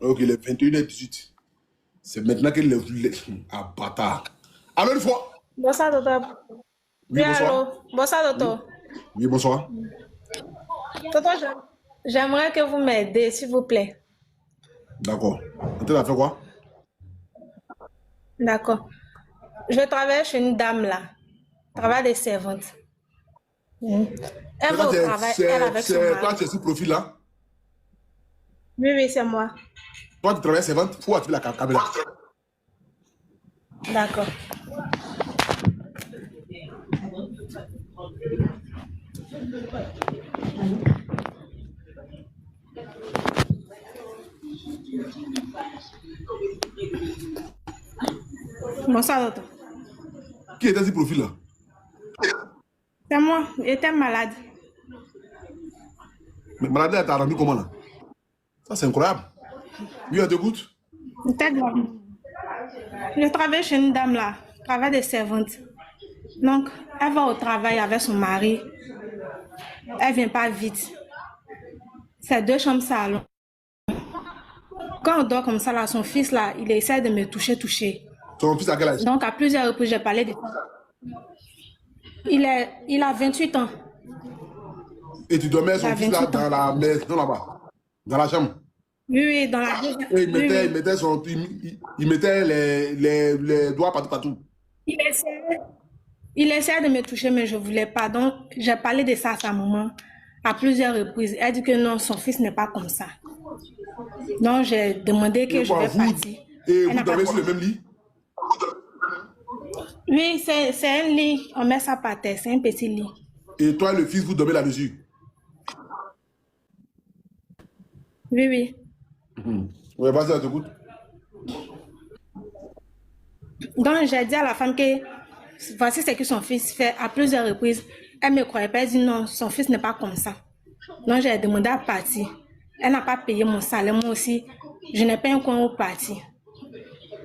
Ok, il est 21h18. C'est maintenant que Ah, bâtard. Alors, une fois. Bonsoir, docteur. Oui, Oui, bonsoir. allô. Bonsoir, Oui. docteur. Oui, bonsoir. Docteur, j'aimerais que vous m'aidiez, s'il vous plaît. D'accord. Et tu as fait quoi? D'accord. Je travaille chez une dame là. Travail de servante. Elle C'est toi, va au travail, elle avec son toi, mari. tu es ce profil-là. Oui, oui, c'est moi. Toi, tu travailles servante. Il faut activer la caméra. D'accord. Bonsoir, docteur. Qui était ce profil-là? C'est moi. J'étais malade. Mais maladie, elle t'a rendu comment là? Ça, c'est incroyable. Oui, elle t'écoute. J'étais grave. Je travaille chez une dame là. Travail de servante. Donc, elle va au travail avec son mari. Elle vient pas vite. C'est 2 chambres salon. Quand on dort comme ça, là, son fils, là, il essaie de me toucher. Ton fils à quel âge? Donc, à plusieurs reprises, j'ai parlé de... Il a 28 ans. Et tu dormais Il a son fils là 28 ans. dans la maison là-bas, dans la chambre. Oui, oui, dans la... Et Oui, oui. il mettait les doigts partout. Il essaie, il essaie de me toucher, mais je ne voulais pas. Donc, j'ai parlé de ça à sa maman à plusieurs reprises. Elle dit que non, son fils n'est pas comme ça. Donc, j'ai demandé que Et je quoi, vais partir. et Elle vous n'a pas... dormez sur le même lit? Oui, c'est un lit. On met ça par terre. C'est un petit lit. Et toi et le fils, vous dormez là-dessus? Oui, oui. Ouais, vas-y, elle t'écoute. Donc, j'ai dit à la femme que voici ce que son fils fait à plusieurs reprises. Elle ne me croyait pas. Elle dit non, son fils n'est pas comme ça. Donc, j'ai demandé à partir. Elle n'a pas payé mon salaire. Moi aussi, je n'ai pas un coin où partir.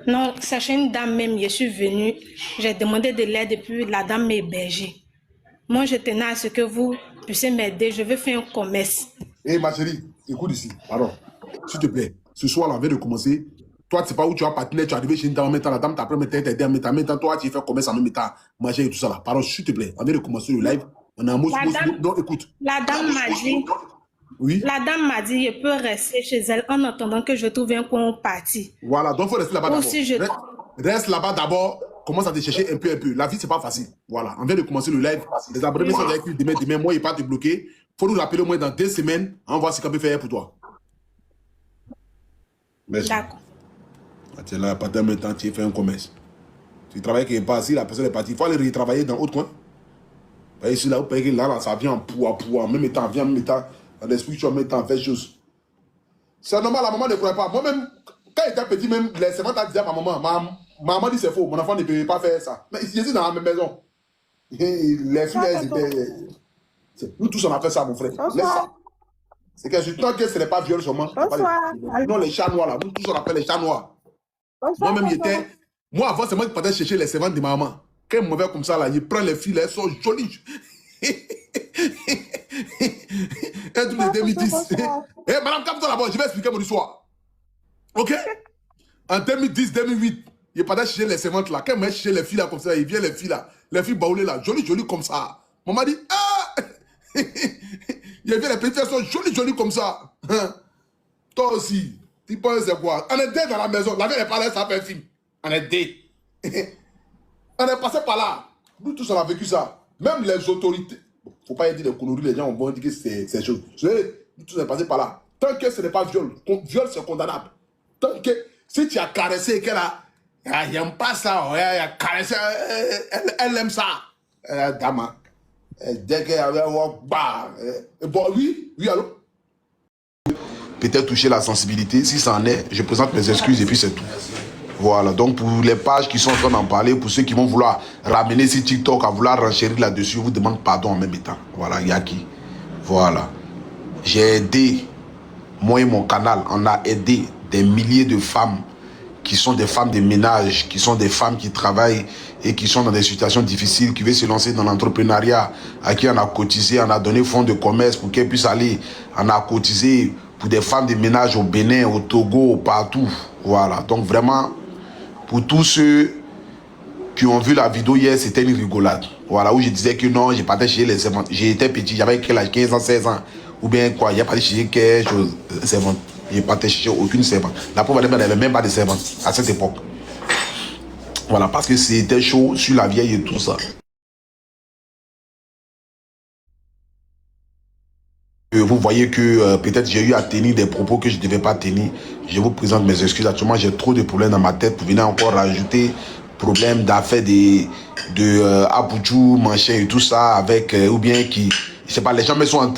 Non, c'est chez une dame même. Je suis venue. J'ai demandé de l'aide et puis la dame m'a hébergée. Moi, je tenais à ce que vous puissiez m'aider. Je veux faire un commerce. Hé, ma chérie, écoute ici. Pardon. S'il te plaît, ce soir, avant de commencer, toi, tu sais pas où tu as partenaire, tu es arrivé chez une dame en même temps, la dame t'a pris t'aider en même temps, toi, tu fais commerce en même temps, manger et tout ça là. Pardon, s'il te plaît, avant de commencer le live, on a un mot, non, écoute. La dame m'a dit, Oui. la dame m'a dit, je peux rester chez elle en attendant que je trouve un coin où partir. Voilà, donc il faut rester là-bas d'abord. Si je... Reste là-bas d'abord, commence à te chercher un peu. La vie, c'est pas facile. Voilà, on vient de commencer le live. Les abonnés sont avec demain, moi, il pas te bloquer. Faut nous rappeler au moins dans 2 semaines, on voit ce qu'on peut faire pour toi. Merci. D'accord. Tu es là, pas de temps, tu fais un commerce. Tu travailles quelque part, si la personne est partie, il faut aller retravailler dans autre coin. Ici, là, vous payez là, ça vient en poids, en même temps, vient en même temps, dans l'esprit, tu en même temps, fait chose. C'est normal, la maman ne croit pas. Moi-même, quand il était petit, même, les servantes disaient à ma maman dit c'est faux, mon enfant ne peut pas faire ça. Mais je suis dans la même maison. Les filles, elles étaient. Nous tous, on a fait ça, mon frère. Laisse ça. C'est que tant que ce n'est pas viol seulement. Non, les chats noirs, là. Nous tous, on appelle les chats noirs. Moi-même, j'étais. Moi, avant, c'est moi qui partais chercher les servantes de ma maman. Quand ils m'avaient comme ça, là, ils prennent les filles, là, elles sont jolies. Et tous les 2010. Eh, madame, calme-toi là-bas, je vais expliquer mon histoire. Ok? En 2010, 2008, il partait chercher les servantes là. Quand il m'a cherché les filles là comme ça, il vient les filles là, les filles baoulées là, jolies comme ça. Maman dit, ah! Il vient les petites filles, elles sont jolies comme ça. Toi aussi, tu penses c'est quoi? On est deux dans la maison, la vie est pas là, ça fait un film. On est deux. On est passé par là. Nous tous, on a vécu ça. Même les autorités. Faut pas dire des conneries, les gens vont dire que c'est chose. Nous tous, on est passé par là. Tant que ce n'est pas viol, viol c'est condamnable. Tant que si tu as caressé qu'elle a, elle n'aime pas ça, elle a caressé, elle aime ça. Dama. Dès qu'elle avait bon, oui, allô? Peut-être toucher la sensibilité. Si ça en est, je présente mes excuses et puis c'est tout. Voilà, donc pour les pages qui sont en train d'en parler, pour ceux qui vont vouloir ramener ces TikTok à vouloir renchérir là-dessus, je vous demande pardon en même temps. Voilà, Yaki. Voilà. J'ai aidé, moi et mon canal, on a aidé des milliers de femmes qui sont des femmes de ménage, qui sont des femmes qui travaillent et qui sont dans des situations difficiles, qui veulent se lancer dans l'entrepreneuriat, à qui on a cotisé, on a donné fonds de commerce pour qu'elles puissent aller, on a cotisé pour des femmes de ménage au Bénin, au Togo, partout. Voilà. Donc vraiment, pour tous ceux qui ont vu la vidéo hier, c'était une rigolade. Voilà, où je disais que non, j'ai pas chez les servantes. J'étais petit, j'avais quel âge, 15 ans, 16 ans. Ou bien quoi, il n'y a pas chez quelque chose, servante. J'ai pas chez aucune servante. La pauvre dame n'avait même pas de servante à cette époque. Voilà, parce que c'était chaud sur la vieille et tout ça. Vous voyez que peut-être j'ai eu à tenir des propos que je ne devais pas tenir. Je vous présente mes excuses. Actuellement, j'ai trop de problèmes dans ma tête pour venir encore rajouter problème d'affaires de Abuju, machin et tout ça, avec, ou bien qui, je sais pas, les gens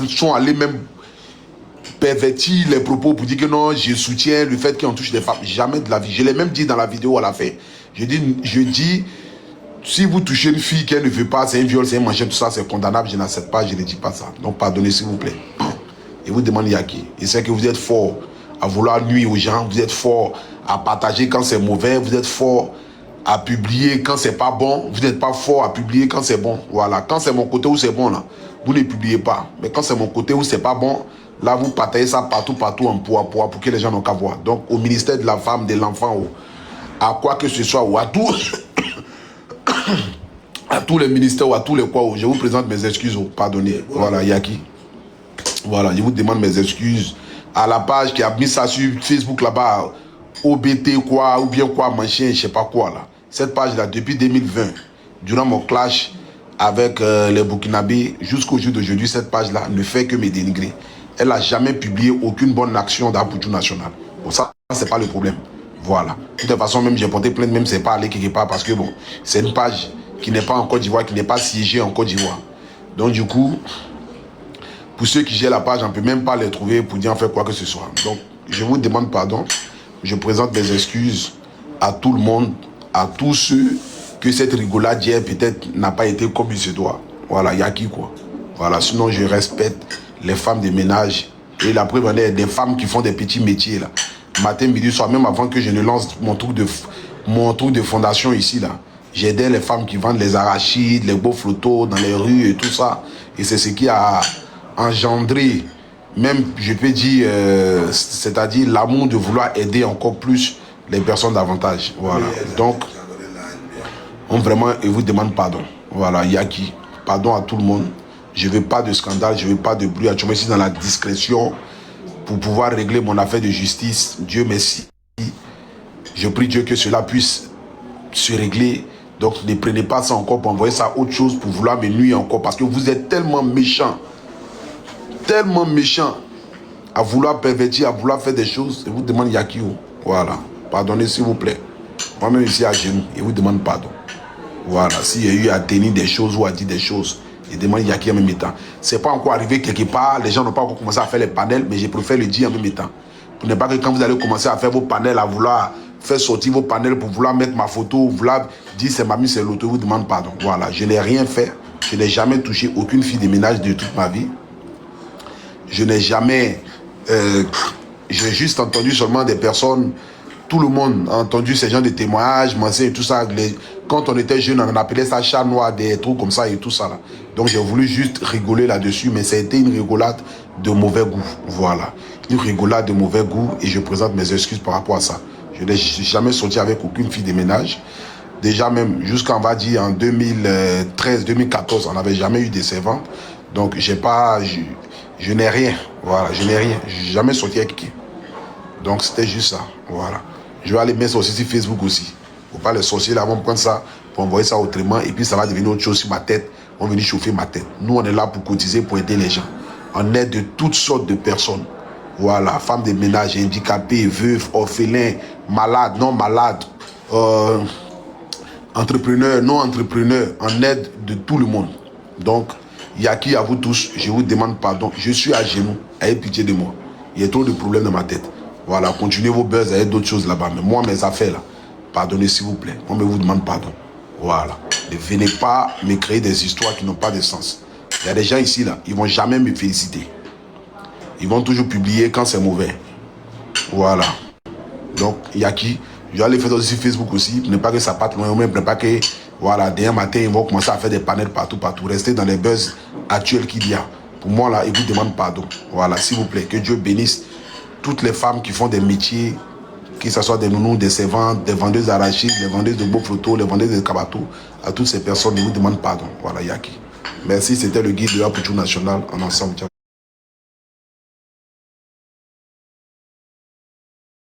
sont allés même pervertir les propos pour dire que non, je soutiens le fait qu'on touche des femmes. Jamais de la vie. Je l'ai même dit dans la vidéo à la fin. Je dis, si vous touchez une fille qu'elle ne veut pas, c'est un viol, c'est un machin, tout ça, c'est condamnable. Je n'accepte pas, je ne dis pas ça. Donc pardonnez s'il vous plaît. Et vous demandez à qui? Et c'est que vous êtes fort à vouloir nuire aux gens, vous êtes fort à partager quand c'est mauvais, vous êtes fort à publier quand c'est pas bon, vous n'êtes pas fort à publier quand c'est bon. Voilà, quand c'est mon côté où c'est bon là, vous ne publiez pas. Mais quand c'est mon côté où c'est pas bon, là vous partagez ça partout en poids pour que les gens n'ont qu'à voir. Donc au ministère de la femme, de l'enfant, à quoi que ce soit, ou à tout, à tous les ministères ou à tous les quoi, je vous présente mes excuses, pardonnez. Voilà, Yaki. Voilà, je vous demande mes excuses à la page qui a mis ça sur Facebook là-bas, OBT quoi, ou bien quoi, machin, je sais pas quoi là. Cette page-là, depuis 2020, durant mon clash avec les Burkinabés, jusqu'au jour d'aujourd'hui, cette page-là ne fait que me dénigrer. Elle n'a jamais publié aucune bonne action d'Abuju National. Bon, ça, c'est pas le problème. Voilà. De toute façon, même j'ai porté plainte, même c'est pas allé quelque part parce que bon, c'est une page qui n'est pas en Côte d'Ivoire, qui n'est pas siégée en Côte d'Ivoire. Donc du coup, pour ceux qui gèrent la page, on ne peut même pas les trouver pour dire en fait quoi que ce soit. Donc, je vous demande pardon. Je présente mes excuses à tout le monde, à tous ceux que cette rigolade hier peut-être n'a pas été comme il se doit. Voilà, il y a qui quoi. Voilà, sinon je respecte les femmes de ménage. Et la preuve, il y a des femmes qui font des petits métiers là. Matin, midi, soir, même avant que je ne lance mon truc de fondation ici là. J'aidais les femmes qui vendent les arachides, les beaux flottos dans les rues et tout ça. Et c'est ce qui a engendré, même je peux dire, c'est-à-dire l'amour de vouloir aider encore plus les personnes davantage. Voilà. Donc, on vraiment, et vous demande pardon. Voilà, Yaki. Pardon à tout le monde. Je ne veux pas de scandale, je ne veux pas de bruit. Je me suis dans la discrétion pour pouvoir régler mon affaire de justice. Dieu merci. Je prie Dieu que cela puisse se régler. Donc, ne prenez pas ça encore pour envoyer ça à autre chose, pour vouloir me nuire encore. Parce que vous êtes tellement méchants. Tellement méchant à vouloir pervertir, à vouloir faire des choses. Et vous demande Yakio. Voilà. Pardonnez s'il vous plaît. Moi-même ici à genoux. Et vous demande pardon. Voilà. S'il y a eu à tenir des choses ou à dire des choses, je demande Yaki en même temps. C'est pas encore arrivé quelque part. Les gens n'ont pas encore commencé à faire les panels, mais je préfère le dire en même temps. Pour ne pas que quand vous allez commencer à faire vos panels, à vouloir faire sortir vos panels pour vouloir mettre ma photo, vouloir dire c'est mamie, c'est l'autre, vous demande pardon. Voilà. Je n'ai rien fait. Je n'ai jamais touché aucune fille de ménage de toute ma vie. Je n'ai jamais... j'ai juste entendu seulement des personnes... Tout le monde a entendu ces gens de témoignages, Mancé et tout ça. Quand on était jeune, on appelait ça chat noir, des trucs comme ça et tout ça. Là. Donc j'ai voulu juste rigoler là-dessus, mais ça a été une rigolade de mauvais goût. Voilà. Une rigolade de mauvais goût et je présente mes excuses par rapport à ça. Je n'ai jamais sorti avec aucune fille de ménage. Déjà même, jusqu'en va dire en 2013, 2014, on n'avait jamais eu de servantes. Donc j'ai pas... Je n'ai rien, voilà, je n'ai rien, j'ai jamais sorti avec qui. Donc c'était juste ça, voilà. Je vais aller mettre ça aussi sur Facebook aussi. Faut pas les sorciers là, vont prendre ça pour envoyer ça autrement et puis ça va devenir autre chose sur ma tête. On va venir chauffer ma tête. Nous on est là pour cotiser, pour aider les gens. On aide de toutes sortes de personnes. Voilà, femmes de ménage, handicapées, veuves, orphelins, malades, non malades, entrepreneurs, non entrepreneurs. On aide de tout le monde. Donc, Yaki, à vous tous, je vous demande pardon. Je suis à genoux. Ayez pitié de moi. Il y a trop de problèmes dans ma tête. Voilà, continuez vos buzz, il y a d'autres choses là-bas. Mais moi, mes affaires là, pardonnez s'il vous plaît. Moi, je vous demande pardon. Voilà. Ne venez pas me créer des histoires qui n'ont pas de sens. Il y a des gens ici là, ils ne vont jamais me féliciter. Ils vont toujours publier quand c'est mauvais. Voilà. Donc, Yaki, je vais aller faire aussi sur Facebook aussi, pour ne pas que ça parte loin, même pour ne pas que, voilà, demain matin, ils vont commencer à faire des panels partout. Restez dans les buzz actuels qu'il y a. Pour moi, là, ils vous demandent pardon. Voilà, s'il vous plaît, que Dieu bénisse toutes les femmes qui font des métiers, que ce soit des nounous, des servantes, des vendeuses d'arachides, des vendeuses de beaux photos, les vendeuses de kabato, à toutes ces personnes, je vous demande pardon. Voilà, Yaki. Merci, c'était le guide de Apuchou National en ensemble. Ciao.